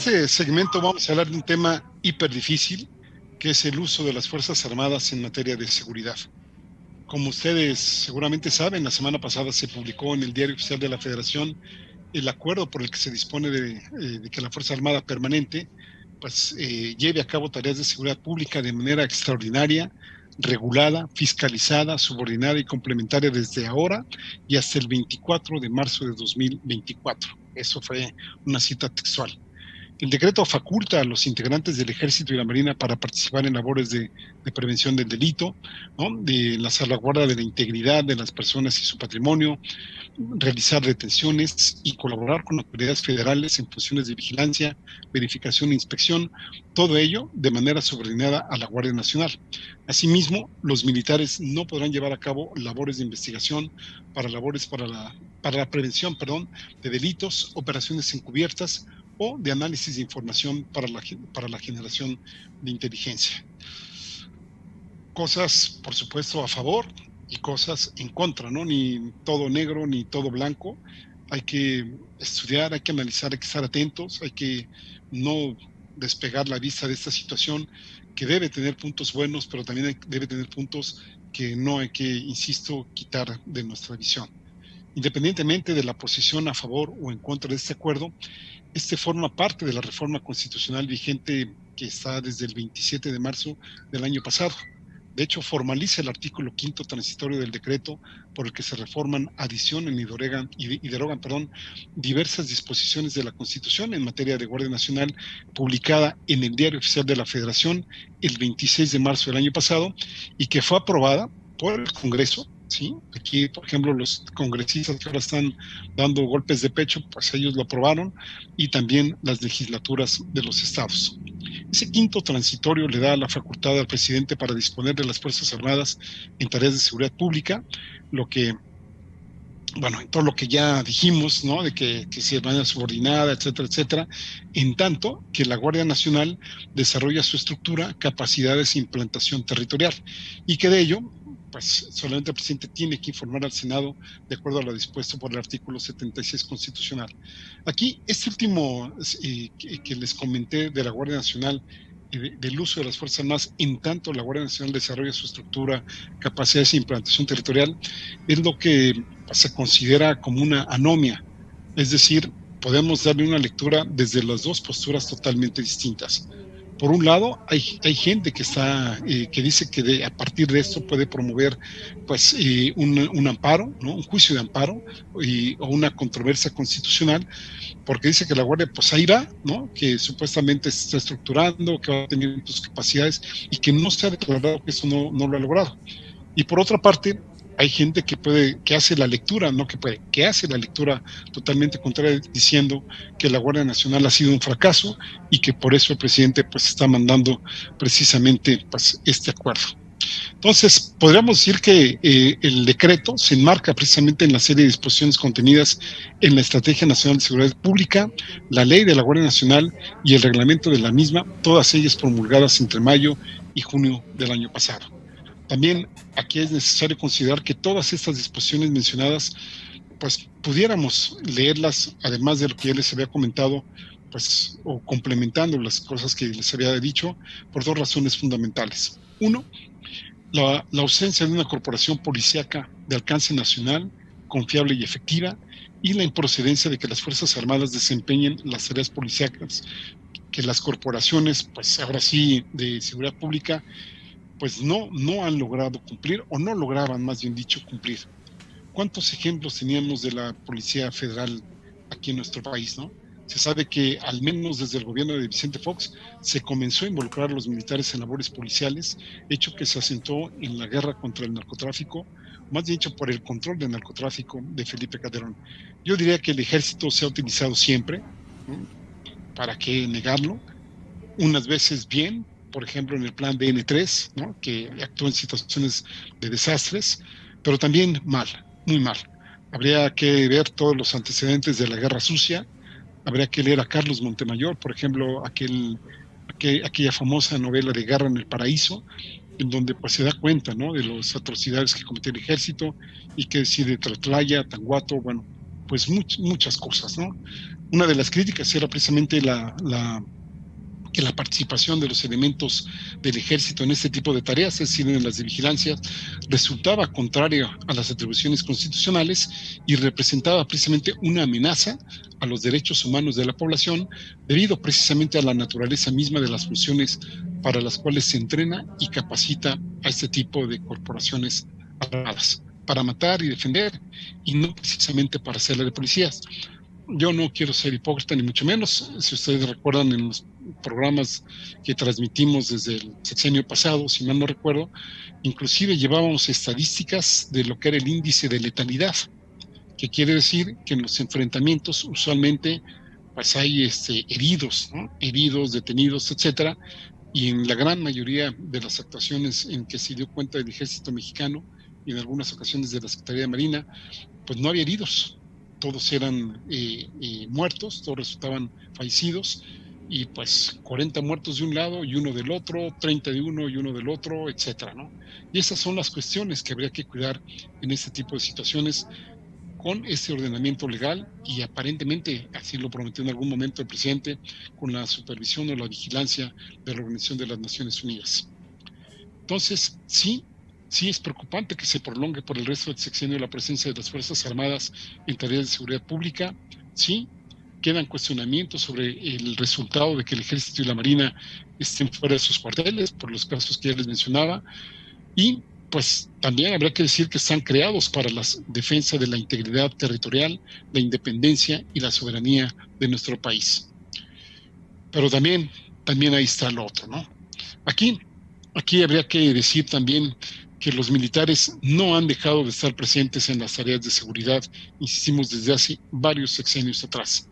este segmento vamos a hablar de un tema hiper difícil, que es el uso de las Fuerzas Armadas en materia de seguridad. Como ustedes seguramente saben, la semana pasada se publicó en el Diario Oficial de la Federación el acuerdo por el que se dispone de que la Fuerza Armada Permanente lleve a cabo tareas de seguridad pública de manera extraordinaria, regulada, fiscalizada, subordinada y complementaria desde ahora y hasta el 24 de marzo de 2024. Eso fue una cita textual. El decreto faculta a los integrantes del Ejército y la Marina para participar en labores de prevención del delito, ¿no? De la salvaguarda de la integridad de las personas y su patrimonio, realizar detenciones y colaborar con autoridades federales en funciones de vigilancia, verificación e inspección, todo ello de manera subordinada a la Guardia Nacional. Asimismo, los militares no podrán llevar a cabo labores de investigación para la prevención, de delitos, operaciones encubiertas o de análisis de información para la generación de inteligencia. Cosas, por supuesto, a favor y cosas en contra, ¿no? Ni todo negro ni todo blanco. Hay que estudiar, hay que analizar, hay que estar atentos, hay que no despegar la vista de esta situación que debe tener puntos buenos, pero también debe tener puntos que no hay que, insisto, quitar de nuestra visión. Independientemente de la posición a favor o en contra de este acuerdo, este forma parte de la reforma constitucional vigente que está desde el 27 de marzo del año pasado. De hecho, formaliza el artículo 5º transitorio del decreto por el que se reforman, adicionan y derogan diversas disposiciones de la Constitución en materia de Guardia Nacional, publicada en el Diario Oficial de la Federación el 26 de marzo del año pasado y que fue aprobada por el Congreso. ¿Sí? Aquí, por ejemplo, los congresistas que ahora están dando golpes de pecho, pues ellos lo aprobaron, y también las legislaturas de los estados. Ese 5º transitorio le da la facultad al presidente para disponer de las Fuerzas Armadas en tareas de seguridad pública, lo que, bueno, en todo lo que ya dijimos, ¿no? De que se vaya subordinada, etcétera, etcétera, en tanto que la Guardia Nacional desarrolla su estructura, capacidades e implantación territorial, y que de ello pues solamente el presidente tiene que informar al Senado de acuerdo a lo dispuesto por el artículo 76 constitucional. Aquí, este último que les comenté de la Guardia Nacional, del uso de las Fuerzas Armadas, en tanto la Guardia Nacional desarrolla su estructura, capacidades e implantación territorial, es lo que se considera como una anomia. Es decir, podemos darle una lectura desde las dos posturas totalmente distintas. Por un lado, hay gente que dice que a partir de esto puede promover un amparo, ¿no? Un juicio de amparo o una controversia constitucional, porque dice que la Guardia pues ahí va, ¿no? Que supuestamente se está estructurando, que va a tener sus capacidades y que no se ha declarado que eso no lo ha logrado. Y por otra parte, hay gente que hace la lectura, que hace la lectura totalmente contraria, diciendo que la Guardia Nacional ha sido un fracaso y que por eso el presidente pues está mandando precisamente pues este acuerdo. Entonces, podríamos decir que el decreto se enmarca precisamente en la serie de disposiciones contenidas en la Estrategia Nacional de Seguridad Pública, la Ley de la Guardia Nacional y el reglamento de la misma, todas ellas promulgadas entre mayo y junio del año pasado. También aquí es necesario considerar que todas estas disposiciones mencionadas, pues pudiéramos leerlas, además de lo que ya les había comentado, pues, o complementando las cosas que les había dicho, por dos razones fundamentales. Uno, la ausencia de una corporación policíaca de alcance nacional, confiable y efectiva, y la improcedencia de que las Fuerzas Armadas desempeñen las tareas policíacas que las corporaciones, pues ahora sí, de seguridad pública, pues no han logrado cumplir, o no lograban, más bien dicho, cumplir. ¿Cuántos ejemplos teníamos de la Policía Federal aquí en nuestro país, no? Se sabe que al menos desde el gobierno de Vicente Fox se comenzó a involucrar a los militares en labores policiales, hecho que se asentó en la guerra contra el narcotráfico, más bien dicho por el control del narcotráfico de Felipe Calderón. Yo diría que el ejército se ha utilizado siempre, ¿no? ¿Para qué negarlo? Unas veces bien, por ejemplo en el plan DN3, ¿no? Que actuó en situaciones de desastres, pero también mal, muy mal. Habría que ver todos los antecedentes de la Guerra Sucia, habría que leer a Carlos Montemayor, por ejemplo, aquella famosa novela de Guerra en el Paraíso, en donde pues se da cuenta, ¿no? De las atrocidades que cometió el ejército y que decide Tlatlaya, Tanguato, bueno, pues muchas cosas, ¿no? Una de las críticas era precisamente que la participación de los elementos del ejército en este tipo de tareas, es decir, en las de vigilancia, resultaba contraria a las atribuciones constitucionales y representaba precisamente una amenaza a los derechos humanos de la población, debido precisamente a la naturaleza misma de las funciones para las cuales se entrena y capacita a este tipo de corporaciones armadas, para matar y defender, y no precisamente para hacerle de policías. Yo no quiero ser hipócrita, ni mucho menos. Si ustedes recuerdan en los programas que transmitimos desde el sexenio pasado, si mal no recuerdo, inclusive llevábamos estadísticas de lo que era el índice de letalidad, que quiere decir que en los enfrentamientos usualmente pues hay heridos, ¿no? Heridos, detenidos, etcétera, y en la gran mayoría de las actuaciones en que se dio cuenta el ejército mexicano y en algunas ocasiones de la Secretaría de Marina, pues no había heridos, todos eran muertos, todos resultaban fallecidos, y pues 40 muertos de un lado y uno del otro, 30 de uno y uno del otro, etcétera, ¿no? Y esas son las cuestiones que habría que cuidar en este tipo de situaciones con este ordenamiento legal, y aparentemente así lo prometió en algún momento el presidente, con la supervisión o la vigilancia de la Organización de las Naciones Unidas. Entonces, sí es preocupante que se prolongue por el resto del sexenio la presencia de las Fuerzas Armadas en tareas de seguridad pública. Sí, quedan cuestionamientos sobre el resultado de que el Ejército y la Marina estén fuera de sus cuarteles, por los casos que ya les mencionaba, y pues también habrá que decir que están creados para la defensa de la integridad territorial, la independencia y la soberanía de nuestro país. Pero también ahí está lo otro, ¿no? Aquí, aquí habría que decir también que los militares no han dejado de estar presentes en las tareas de seguridad, insistimos, desde hace varios sexenios atrás.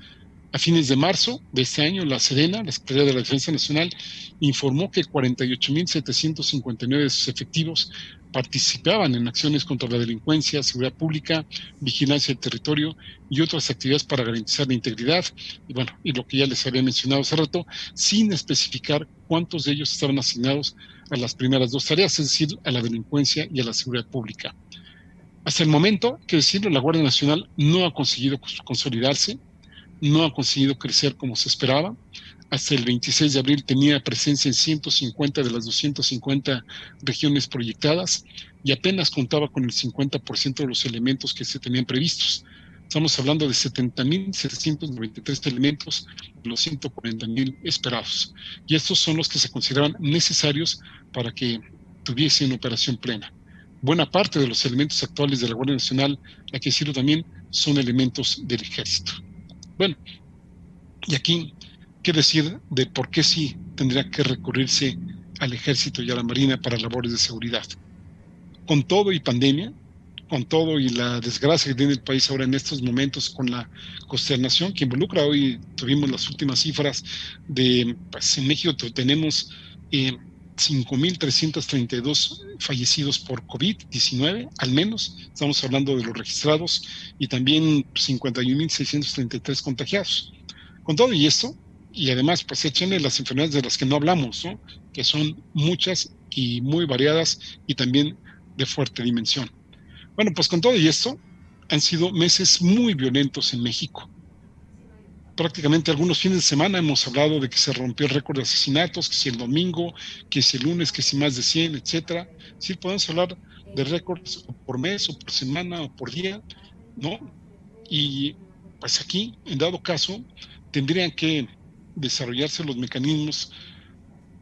A fines de marzo de este año, la Sedena, la Secretaría de la Defensa Nacional, informó que 48.759 de sus efectivos participaban en acciones contra la delincuencia, seguridad pública, vigilancia del territorio y otras actividades para garantizar la integridad. Y bueno, y lo que ya les había mencionado hace rato, sin especificar cuántos de ellos estaban asignados a las primeras dos tareas, es decir, a la delincuencia y a la seguridad pública. Hasta el momento, hay que decirlo, la Guardia Nacional no ha conseguido consolidarse, no ha conseguido crecer como se esperaba. Hasta el 26 de abril tenía presencia en 150 de las 250 regiones proyectadas y apenas contaba con el 50% de los elementos que se tenían previstos. Estamos hablando de 70.793 elementos de los 140.000 esperados. Y estos son los que se consideraban necesarios para que tuviesen operación plena. Buena parte de los elementos actuales de la Guardia Nacional, hay que decirlo también, son elementos del Ejército. Bueno, y aquí, ¿qué decir de por qué sí tendría que recurrirse al Ejército y a la Marina para labores de seguridad? Con todo y pandemia, con todo y la desgracia que tiene el país ahora en estos momentos, con la consternación que involucra, hoy tuvimos las últimas cifras de, pues en México tenemos 5.332 fallecidos por COVID-19, al menos, estamos hablando de los registrados, y también 51.633 contagiados. Con todo y esto, y además, pues échenle las enfermedades de las que no hablamos, ¿no? Que son muchas y muy variadas y también de fuerte dimensión. Bueno, pues con todo y esto, han sido meses muy violentos en México. Prácticamente algunos fines de semana hemos hablado de que se rompió el récord de asesinatos, que si el domingo, que si el lunes, que si más de 100, etcétera. Sí, podemos hablar de récords por mes, o por semana, o por día, ¿no? Y pues aquí, en dado caso, tendrían que desarrollarse los mecanismos,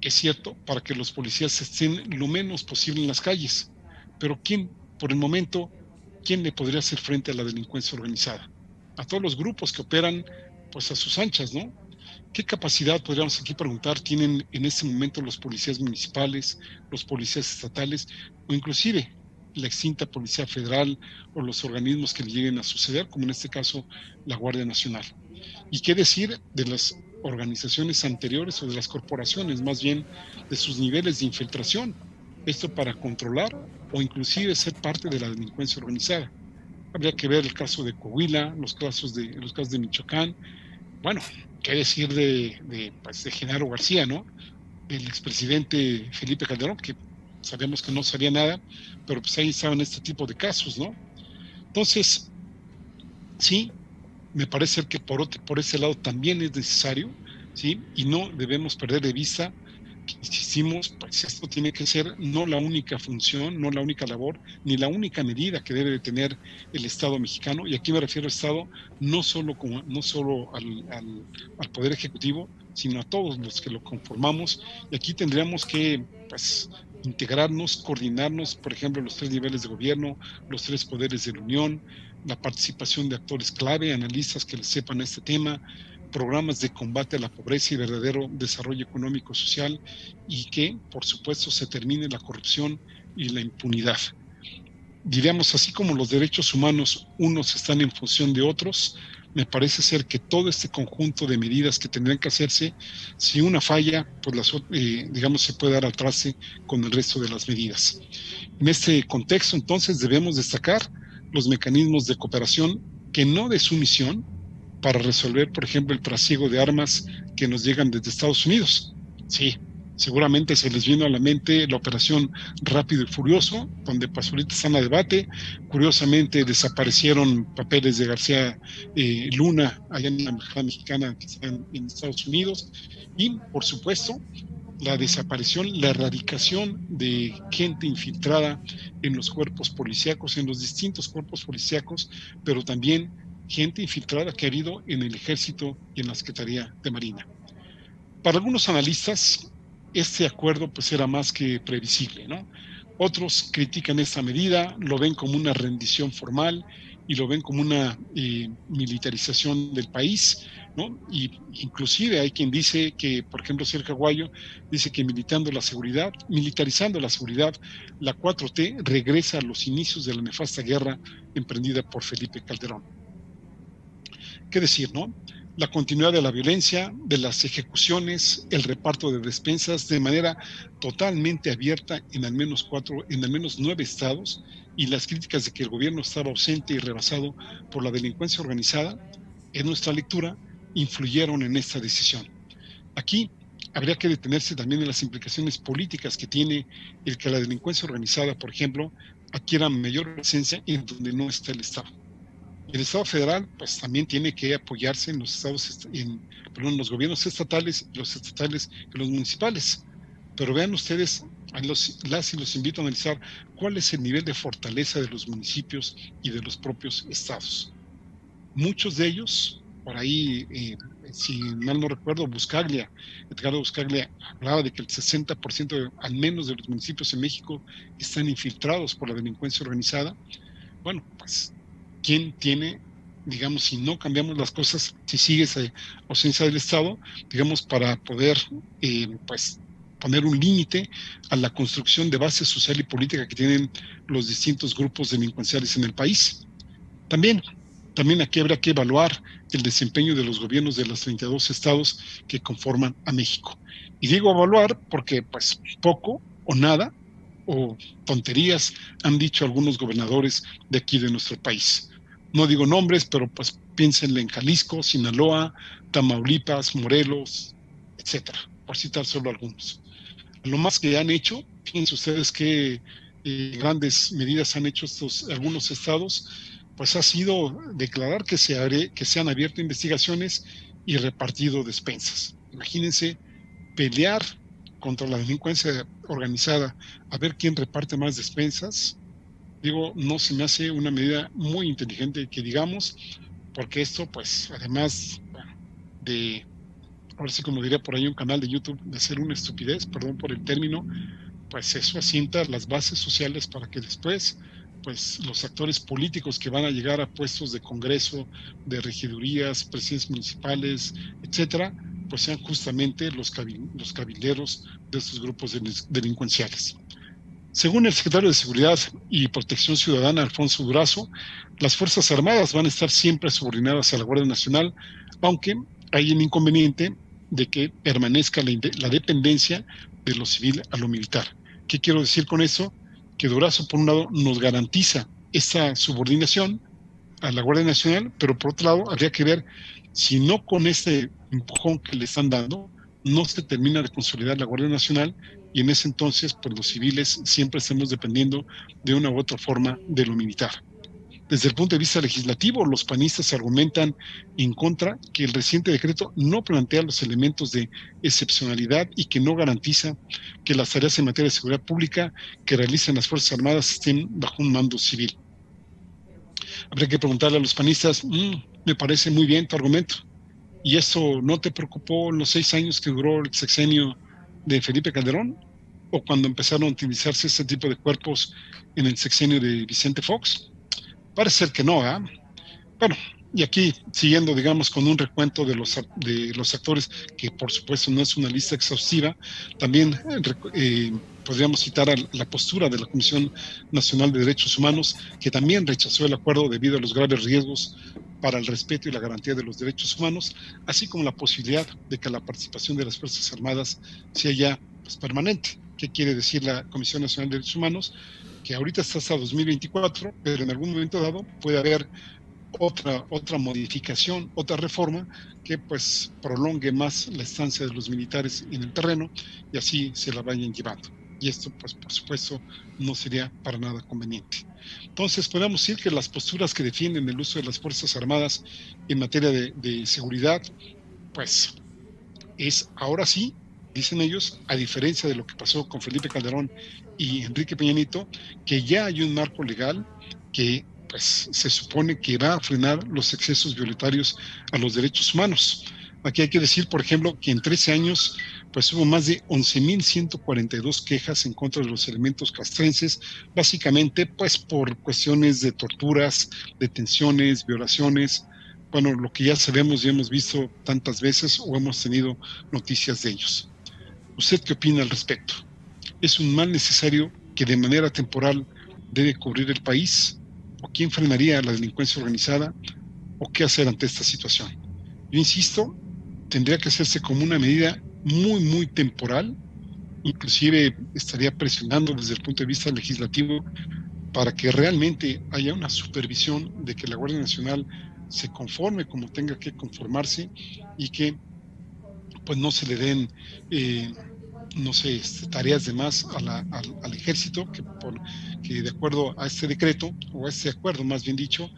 es cierto, para que los policías estén lo menos posible en las calles. Pero ¿quién, por el momento, quién le podría hacer frente a la delincuencia organizada? A todos los grupos que operan, pues a sus anchas, ¿no? ¿Qué capacidad, podríamos aquí preguntar, tienen en este momento los policías municipales, los policías estatales, o inclusive la extinta Policía Federal o los organismos que le lleguen a suceder, como en este caso la Guardia Nacional? ¿Y qué decir de las organizaciones anteriores, o de las corporaciones, más bien, de sus niveles de infiltración? Esto para controlar o inclusive ser parte de la delincuencia organizada. Habría que ver el caso de Coahuila, los casos de Michoacán. Bueno, qué decir pues de Genaro García, ¿no? Del expresidente Felipe Calderón, que sabemos que no sabía nada, pero pues ahí estaban este tipo de casos, ¿no? Entonces, sí, Me parece que por ese lado también es necesario, ¿sí? Y no debemos perder de vista que, insistimos, pues esto tiene que ser no la única función, no la única labor, ni la única medida que debe de tener el Estado mexicano. Y aquí me refiero al Estado no solo al Poder Ejecutivo, sino a todos los que lo conformamos. Y aquí tendríamos que, pues, integrarnos, coordinarnos, por ejemplo, los tres niveles de gobierno, los tres poderes de la Unión, la participación de actores clave, analistas que les sepan este tema, programas de combate a la pobreza y verdadero desarrollo económico social, y que, por supuesto, se termine la corrupción y la impunidad. Diríamos, así como los derechos humanos unos están en función de otros, me parece ser que todo este conjunto de medidas que tendrían que hacerse, si una falla, pues digamos, se puede dar al traste con el resto de las medidas. En este contexto, entonces, debemos destacar los mecanismos de cooperación que no de sumisión para resolver, por ejemplo, el trasiego de armas que nos llegan desde Estados Unidos. Sí, seguramente se les vino a la mente la operación Rápido y Furioso, donde pues ahorita están a debate. Curiosamente desaparecieron papeles de García Luna allá en la Embajada Mexicana que está en Estados Unidos. Y, por supuesto, la desaparición, la erradicación de gente infiltrada en los cuerpos policíacos, en los distintos cuerpos policíacos, pero también gente infiltrada que ha habido en el Ejército y en la Secretaría de Marina. Para algunos analistas, este acuerdo pues era más que previsible, ¿no? Otros critican esta medida, lo ven como una rendición formal y lo ven como una militarización del país, ¿no? Y inclusive hay quien dice que, por ejemplo, Sergio Aguayo dice que militarizando la seguridad, la 4T regresa a los inicios de la nefasta guerra emprendida por Felipe Calderón. ¿Qué decir, no? La continuidad de la violencia, de las ejecuciones, el reparto de despensas de manera totalmente abierta en al menos 9 estados, y las críticas de que el gobierno estaba ausente y rebasado por la delincuencia organizada, en nuestra lectura, influyeron en esta decisión. Aquí habría que detenerse también en las implicaciones políticas que tiene el que la delincuencia organizada, por ejemplo, adquiera mayor presencia en donde no está el Estado. El Estado federal, pues también tiene que apoyarse en los gobiernos estatales, los estatales y los municipales. Pero vean ustedes, las y los invito a analizar cuál es el nivel de fortaleza de los municipios y de los propios estados. Muchos de ellos, por ahí, si mal no recuerdo, Edgardo Buscaglia, hablaba de que el 60% al menos de los municipios en México están infiltrados por la delincuencia organizada. Bueno, pues quién tiene, digamos, si no cambiamos las cosas, si sigue esa ausencia del Estado, digamos, para poder, pues, poner un límite a la construcción de base social y política que tienen los distintos grupos delincuenciales en el país. También aquí habrá que evaluar el desempeño de los gobiernos de los 32 estados que conforman a México. Y digo evaluar porque, pues, poco o nada o tonterías han dicho algunos gobernadores de aquí de nuestro país. No digo nombres, pero pues piénsenle en Jalisco, Sinaloa, Tamaulipas, Morelos, etcétera, por citar solo algunos. Lo más que han hecho, fíjense ustedes qué grandes medidas han hecho algunos estados, pues ha sido declarar que se han abierto investigaciones y repartido despensas. Imagínense pelear contra la delincuencia organizada, a ver quién reparte más despensas. Digo, no se me hace una medida muy inteligente que digamos, porque esto, pues, además, bueno, ahora sí, como diría por ahí un canal de YouTube, de ser una estupidez, perdón por el término, pues eso asienta las bases sociales para que después, pues, los actores políticos que van a llegar a puestos de Congreso, de regidurías, presidencias municipales, etcétera, pues sean justamente los cabilderos de estos grupos delincuenciales. Según el secretario de Seguridad y Protección Ciudadana, Alfonso Durazo, las Fuerzas Armadas van a estar siempre subordinadas a la Guardia Nacional, aunque hay un inconveniente de que permanezca la dependencia de lo civil a lo militar. ¿Qué quiero decir con eso? Que Durazo, por un lado, nos garantiza esa subordinación a la Guardia Nacional, pero por otro lado, habría que ver si no con este empujón que le están dando, no se termina de consolidar la Guardia Nacional, y en ese entonces, pues los civiles siempre estamos dependiendo de una u otra forma de lo militar. Desde el punto de vista legislativo, los panistas argumentan en contra que el reciente decreto no plantea los elementos de excepcionalidad y que no garantiza que las tareas en materia de seguridad pública que realizan las Fuerzas Armadas estén bajo un mando civil. Habría que preguntarle a los panistas, me parece muy bien tu argumento. ¿Y eso no te preocupó en los 6 años que duró el sexenio de Felipe Calderón? ¿O cuando empezaron a utilizarse este tipo de cuerpos en el sexenio de Vicente Fox? Parece ser que no, ¿eh? Bueno, y aquí siguiendo, digamos, con un recuento de los actores, que por supuesto no es una lista exhaustiva, también podríamos citar a la postura de la Comisión Nacional de Derechos Humanos, que también rechazó el acuerdo debido a los graves riesgos para el respeto y la garantía de los derechos humanos, así como la posibilidad de que la participación de las Fuerzas Armadas sea ya pues, permanente. ¿Qué quiere decir la Comisión Nacional de Derechos Humanos? Que ahorita está hasta 2024, pero en algún momento dado puede haber otra modificación, otra reforma que pues prolongue más la estancia de los militares en el terreno y así se la vayan llevando. Y esto pues por supuesto no sería para nada conveniente. Entonces podemos decir que las posturas que defienden el uso de las Fuerzas Armadas en materia de seguridad pues es ahora sí, dicen ellos, a diferencia de lo que pasó con Felipe Calderón y Enrique Peña Nieto, que ya hay un marco legal que pues, se supone que va a frenar los excesos violatorios a los derechos humanos. Aquí hay que decir, por ejemplo, que en 13 años pues hubo más de 11.142 quejas en contra de los elementos castrenses, básicamente pues por cuestiones de torturas, detenciones, violaciones, bueno, lo que ya sabemos y hemos visto tantas veces o hemos tenido noticias de ellos. ¿Usted qué opina al respecto? ¿Es un mal necesario que de manera temporal debe cubrir el país? ¿O quién frenaría la delincuencia organizada? ¿O qué hacer ante esta situación? Yo insisto, tendría que hacerse como una medida muy, muy temporal. Inclusive estaría presionando desde el punto de vista legislativo para que realmente haya una supervisión de que la Guardia Nacional se conforme como tenga que conformarse y que pues no se le den no sé, tareas de más al ejército que de acuerdo a este decreto o a este acuerdo más bien dicho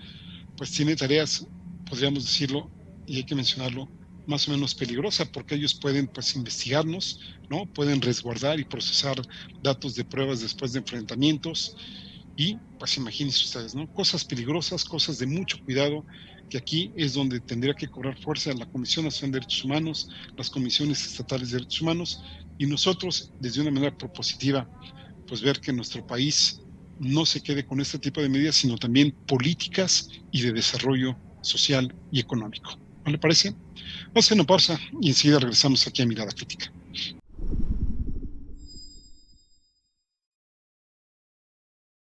pues tiene tareas, podríamos decirlo y hay que mencionarlo, más o menos peligrosa porque ellos pueden pues investigarnos, ¿no? Pueden resguardar y procesar datos de pruebas después de enfrentamientos. Y pues imagínense ustedes, ¿no? Cosas peligrosas, cosas de mucho cuidado, que aquí es donde tendría que cobrar fuerza la Comisión Nacional de Derechos Humanos, las comisiones estatales de derechos humanos, y nosotros, desde una manera propositiva, pues ver que nuestro país no se quede con este tipo de medidas, sino también políticas y de desarrollo social y económico. ¿No le parece? Vamos a hacer una pausa y enseguida regresamos aquí a Mirada Crítica.